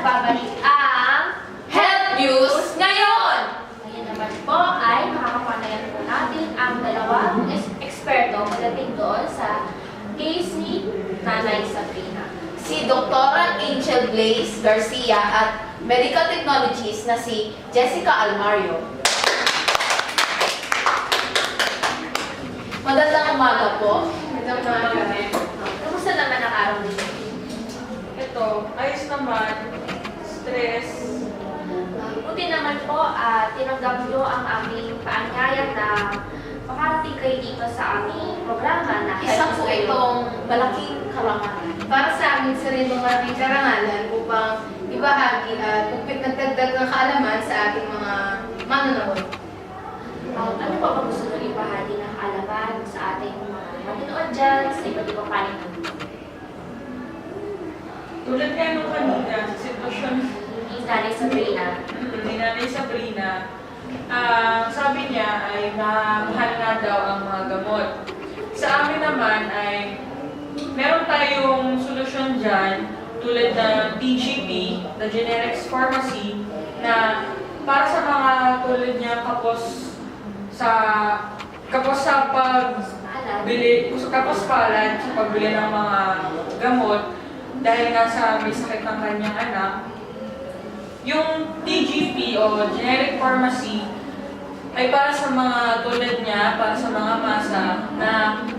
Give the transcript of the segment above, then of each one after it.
nagbabalik ang Health News ngayon! ngayon naman po ay makakapanayan po natin ang dalawang eksperto pagdating doon sa case ni Nanay Sabrina. Si Dr. Angel Blaze Garcia at medical technologist na si Jessica Almario. Magandang umaga po. Magandang umaga. Kamusta naman ang araw ninyo? Ito, ayos naman. Stress. Buti naman po at tinanggap nyo ang aming paanyaya na makarating kayo dito sa aming programa na Isa Health po News. itong malaking karangalan. Para sa amin, sa rin maraming karangalan upang ibahagi at nagdagdag ng kaalaman sa ating mga manonood. Ano pa ba gusto nyo ibahagi ng kaalaman sa ating mga manonood dyan sa iba't ibang panig ng mundo? Tulad nga nung kanina, sa sitwasyon Ni Nanay Sabrina. ni Nanay Sabrina, sabi niya ay mahal nga daw ang mga gamot. Sa amin naman ay meron tayong solusyon dyan tulad ng TGP, the Generics Pharmacy, na para sa mga tulad niya kapos sa kapaspalad sa pagbili ng mga gamot dahil nga sa may sakit ng kanyang anak. Yung TGP o Generic Pharmacy ay para sa mga tulad niya, para sa mga masa na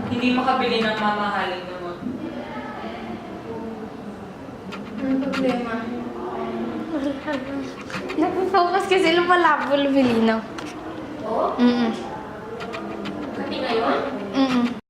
hindi makabili ng mamahaling gamot. Anong problema? Nag-focus kasi lumalabo, lumilinaw. Oh, Mm-mm. kasi ngayon, Mm-mm.